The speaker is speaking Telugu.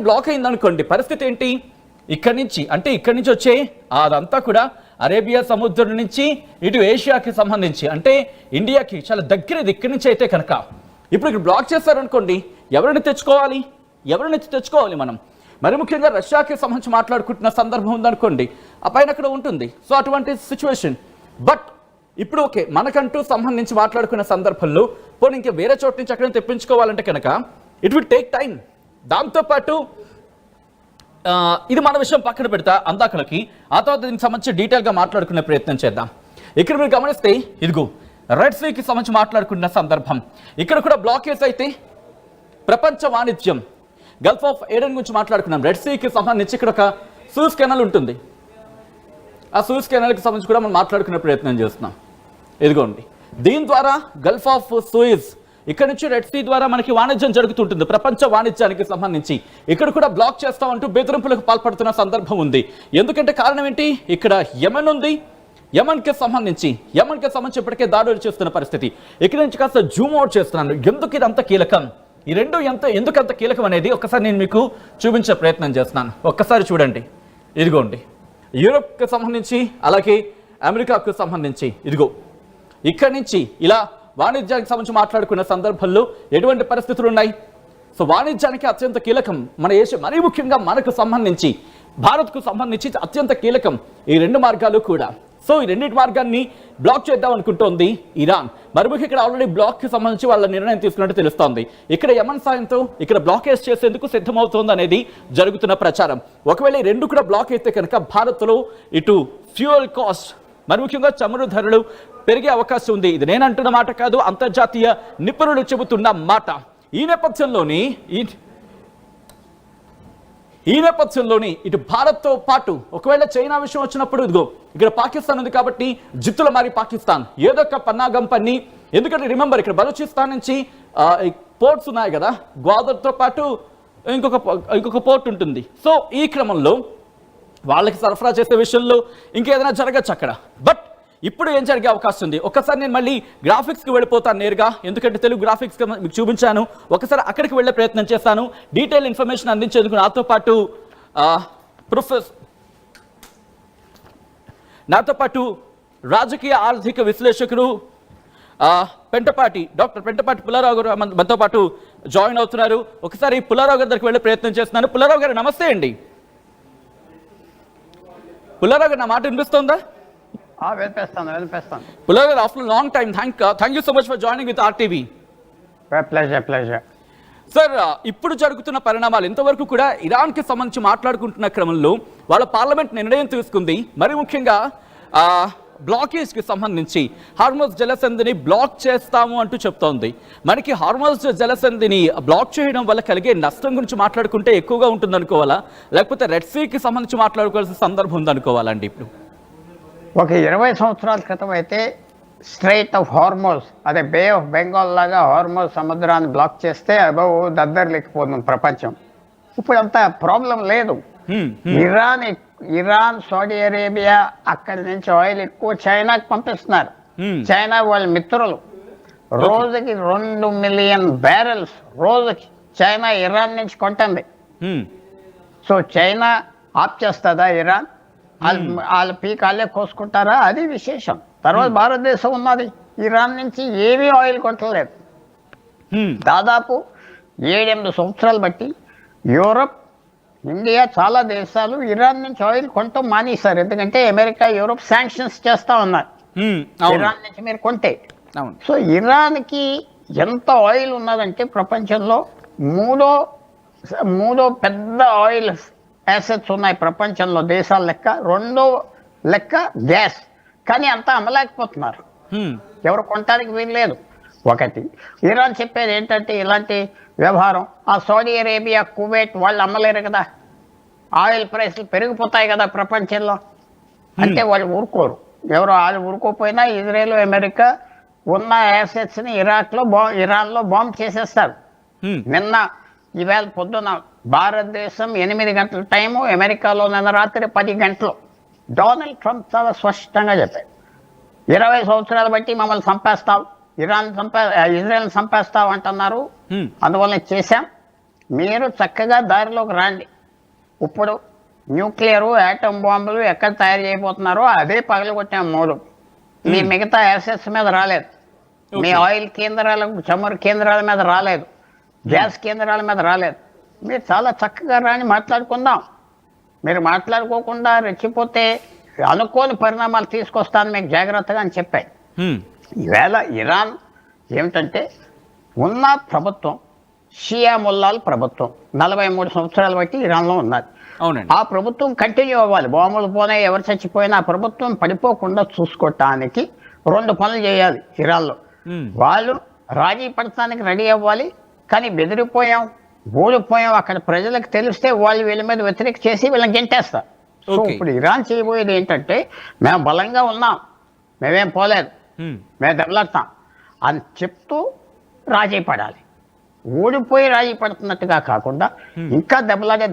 బ్లాక్ అయిందనుకోండి, పరిస్థితి ఏంటి? ఇక్కడి నుంచి వచ్చే అదంతా కూడా అరేబియా సముద్రం నుంచి ఇటు ఏషియాకి సంబంధించి, అంటే ఇండియాకి చాలా దగ్గరది. ఇక్కడి నుంచి అయితే కనుక ఇప్పుడు ఇక్కడ బ్లాక్ చేస్తారనుకోండి, ఎవరిని తెచ్చుకోవాలి మనం? మరి ముఖ్యంగా రష్యాకి సంబంధించి మాట్లాడుకుంటున్న సందర్భం ఉందనుకోండి, ఆ పైన అక్కడ ఉంటుంది. సో అటువంటి సిచ్యువేషన్. బట్ ఇప్పుడు ఓకే, మనకంటూ సంబంధించి మాట్లాడుకున్న సందర్భంలో పోనీ ఇంకా వేరే చోటు నుంచి అక్కడ తెప్పించుకోవాలంటే కనుక ఇట్ విల్ టేక్ టైం. దాంతోపాటు ఇది మన విషయం పక్కన పెడతా అందాకలకి, ఆ తర్వాత దీనికి సంబంధించి డీటెయిల్గా మాట్లాడుకునే ప్రయత్నం చేద్దాం. ఇక్కడ మీరు గమనిస్తే ఇదిగో రెడ్ సీకి సంబంధించి మాట్లాడుకున్న సందర్భం. ఇక్కడ కూడా బ్లాకేజ్ అయితే ప్రపంచ వాణిజ్యం, గల్ఫ్ ఆఫ్ ఏడెన్ గురించి మాట్లాడుకున్నాం. రెడ్ సీకి సంబంధించి ఇక్కడ ఒక సూజ్ కెనాల్ ఉంటుంది. ఆ సూజ్ కెనాల్కి సంబంధించి కూడా మనం మాట్లాడుకునే ప్రయత్నం చేస్తున్నాం. ఇదిగోండి, దీని ద్వారా గల్ఫ్ ఆఫ్ సూయిజ్, ఇక్కడ నుంచి రెడ్ సీ ద్వారా మనకి వాణిజ్యం జరుగుతుంటుంది. ప్రపంచ వాణిజ్యానికి సంబంధించి ఇక్కడ కూడా బ్లాక్ చేస్తామంటూ బెదిరింపులకు పాల్పడుతున్న సందర్భం ఉంది. ఎందుకంటే కారణం ఏంటి? ఇక్కడ యెమెన్ ఉంది. యెమెన్కి సంబంధించి ఇప్పటికే దాడులు చేస్తున్న పరిస్థితి. ఇక్కడ నుంచి కాస్త జూమ్ అవుట్ చేస్తున్నాను. ఎందుకు ఇది అంత కీలకం, ఈ రెండు ఎందుకు అంత కీలకం అనేది ఒక్కసారి నేను మీకు చూపించే ప్రయత్నం చేస్తున్నాను. ఒక్కసారి చూడండి. ఇదిగోండి, యూరోప్కి సంబంధించి అలాగే అమెరికాకు సంబంధించి ఇదిగో ఇక్కడి నుంచి ఇలా వాణిజ్యానికి సంబంధించి మాట్లాడుకున్న సందర్భంలో ఎటువంటి పరిస్థితులు ఉన్నాయి? సో వాణిజ్యానికి అత్యంత కీలకం మన దేశం, మరీ ముఖ్యంగా మనకు సంబంధించి, భారత్కు సంబంధించి అత్యంత కీలకం ఈ రెండు మార్గాలు కూడా. సో ఈ రెండింటి మార్గాన్ని బ్లాక్ చేద్దాం అనుకుంటోంది ఇరాన్. మరి ఇక్కడ ఆల్రెడీ బ్లాక్కి సంబంధించి వాళ్ళ నిర్ణయం తీసుకున్నట్టు తెలుస్తోంది. ఇక్కడ యెమెన్ సాయంతో ఇక్కడ బ్లాకేజ్ చేసేందుకు సిద్ధమవుతోంది అనేది జరుగుతున్న ప్రచారం. ఒకవేళ ఈ రెండు కూడా బ్లాక్ అయితే కనుక భారత్లో ఇటు ఫ్యూయల్ కాస్ట్, మరి ముఖ్యంగా చమురు ధరలు పెరిగే అవకాశం ఉంది. ఇది నేను అంటున్న మాట కాదు, అంతర్జాతీయ నిపుణులు చెబుతున్న మాట. ఈ నేపథ్యంలోని ఇటు భారత్తో పాటు ఒకవేళ చైనా విషయం వచ్చినప్పుడు ఇదిగో ఇక్కడ పాకిస్తాన్ ఉంది కాబట్టి జిత్తుల మారి పాకిస్తాన్ ఏదో ఒక పన్నాగం పన్ని. ఎందుకంటే రిమెంబర్, ఇక్కడ బలూచిస్తాన్ నుంచి పోర్ట్స్ ఉన్నాయి కదా, గ్వాదర్తో పాటు ఇంకొక పోర్ట్ ఉంటుంది. సో ఈ క్రమంలో వాళ్ళకి సరఫరా చేసే విషయంలో ఇంకేదైనా జరగచ్చు అక్కడ. బట్ ఇప్పుడు ఏం జరిగే అవకాశం ఉంది? ఒక్కసారి నేను మళ్ళీ గ్రాఫిక్స్కి వెళ్ళిపోతాను నేరుగా, ఎందుకంటే తెలుగు గ్రాఫిక్స్ మీకు చూపించాను. ఒకసారి అక్కడికి వెళ్ళే ప్రయత్నం చేస్తాను. డీటెయిల్ ఇన్ఫర్మేషన్ అందించేందుకు నాతో పాటు రాజకీయ ఆర్థిక విశ్లేషకులు డాక్టర్ పెంటపాటి పుల్లారావు గారు మనతో పాటు జాయిన్ అవుతున్నారు. ఒకసారి పుల్లారావు గారి దగ్గరికి వెళ్ళే ప్రయత్నం చేస్తున్నాను. పుల్లారావు గారు నమస్తే అండి. పుల్లారావు గారు, నా మాట వినిపిస్తుందా? వినిపిస్తాను. పుల్లారావు గారు, after long time, thank you so much for joining with RTV. Pleasure. Sir, ఇప్పుడు జరుగుతున్న పరిణామాలు, ఇంతవరకు కూడా ఇరాన్కి సంబంధించి మాట్లాడుకుంటున్న క్రమంలో వాళ్ళ పార్లమెంట్ నిర్ణయం తీసుకుంది. మరి ముఖ్యంగా బ్లాకేజ్కి సంబంధించి హార్మోజ్ జలసంధిని బ్లాక్ చేస్తాము అంటూ చెప్తోంది. మనకి హార్మోజ్ జలసంధిని బ్లాక్ చేయడం వల్ల కలిగే నష్టం గురించి మాట్లాడుకుంటే ఎక్కువగా ఉంటుందనుకోవాలా, లేకపోతే రెడ్ సీకి సంబంధించి మాట్లాడుకోవాల్సిన సందర్భం ఉందనుకోవాలండి? ఇప్పుడు ఒక 20 సంవత్సరాల క్రితం అయితే స్ట్రైట్ ఆఫ్ హార్మోజ్, అదే బే ఆఫ్ బెంగాల్ లాగా హార్మోజ్ సముద్రాన్ని బ్లాక్ చేస్తే అబౌ దద్దరిల్లిపోతుంది ప్రపంచం. ఇప్పుడు అంత ప్రాబ్లం లేదు. ఇరాన్, సౌదీ అరేబియా అక్కడి నుంచి ఆయిల్ ఎక్కువ చైనాకి పంపిస్తున్నారు. చైనా వాళ్ళ మిత్రులు. రోజుకి 2 మిలియన్ బ్యారెల్స్ రోజుకి చైనా ఇరాన్ నుంచి కొంటుంది. సో చైనా ఆప్ చేస్తుందా ఇరాన్? వాళ్ళ పీకాళ్ళే కోసుకుంటారా? అది విశేషం. తర్వాత భారతదేశం ఉన్నది, ఇరాన్ నుంచి ఏమీ ఆయిల్ కొట్టలేదు. దాదాపు 7-8 సంవత్సరాలు బట్టి యూరప్, ఇండియా, చాలా దేశాలు ఇరాన్ నుంచి ఆయిల్ కొనటం మానేశారు. ఎందుకంటే అమెరికా, యూరప్ శాంక్షన్స్ చేస్తా ఉన్నారు ఇరాన్ నుంచి మీరు కొంటే. సో ఇరాన్కి ఎంత ఆయిల్ ఉన్నదంటే ప్రపంచంలో మూడో పెద్ద ఆయిల్ యాసెట్స్ ఉన్నాయి ప్రపంచంలో దేశాల లెక్క. రెండో లెక్క గ్యాస్. కానీ అంతా అమ్మలేకపోతున్నారు, ఎవరు కొనటానికి వీల్లేదు. ఒకటి ఇరాన్ చెప్పేది ఏంటంటే ఇలాంటి వ్యవహారం, ఆ సౌదీ అరేబియా, కువైట్ వాళ్ళు అమ్మలేరు కదా, ఆయిల్ ప్రైస్లు పెరిగిపోతాయి కదా ప్రపంచంలో అంటే వాళ్ళు ఊరుకోరు. వాళ్ళు ఊరుకోపోయినా ఇజ్రాయెల్, అమెరికా ఉన్న యాసెట్స్ని ఇరాన్లో బాంబ్ చేసేస్తారు. ఈవేళ పొద్దున భారతదేశం 8 గంటల టైము, అమెరికాలో నిన్న రాత్రి 10 గంటలు. డొనాల్డ్ ట్రంప్ చాలా స్పష్టంగా చెప్పాడు, 20 సంవత్సరాలు బట్టి మమ్మల్ని చంపేస్తావు, ఇజ్రాయెల్ని చంపేస్తావు అంటున్నారు. అందువల్ల చేశాం. మీరు చక్కగా దారిలోకి రండి. ఇప్పుడు న్యూక్లియర్ యాటమ్ బాంబులు ఎక్కడ తయారు చేయబోతున్నారో అదే పగలగొట్టాం మూడు. మీ మిగతా అసెట్స్ మీద రాలేదు. మీ ఆయిల్ కేంద్రాలకు, చమురు కేంద్రాల మీద రాలేదు, గ్యాస్ కేంద్రాల మీద రాలేదు. మీరు చాలా చక్కగా రాని మాట్లాడుకుందాం. మీరు మాట్లాడుకోకుండా రెచ్చిపోతే అనుకోని పరిణామాలు తీసుకొస్తాను మీకు జాగ్రత్తగా అని చెప్పాయి. ఈవేళ ఇరాన్ ఏమిటంటే ఉన్న ప్రభుత్వం షియా ముల్లాల ప్రభుత్వం 43 సంవత్సరాలు బట్టి ఇరాన్లో ఉన్నారు. అవునండి. ఆ ప్రభుత్వం కంటిన్యూ అవ్వాలి. బాంబులు పోయినా ఎవరు చచ్చిపోయినా ఆ ప్రభుత్వం పడిపోకుండా చూసుకోవటానికి 2 పనులు చేయాలి ఇరాన్లో. వాళ్ళు రాజీ పడటానికి రెడీ అవ్వాలి, కానీ బెదిరిపోయాం, ఓడిపోయాం అక్కడ ప్రజలకు తెలిస్తే వాళ్ళు వీళ్ళ మీద వ్యతిరేక చేసి వీళ్ళని గెంటేస్తారు. సో ఇప్పుడు ఇరాన్ చేయబోయేది ఏంటంటే, మేము బలంగా ఉన్నాం, మేమేం పోలేదు, మేము దెబ్బలాడతాం అని చెప్తూ రాజీ పడాలి. ఓడిపోయి రాజీ పడుతున్నట్టుగా కాకుండా ఇంకా దెబ్బలాడే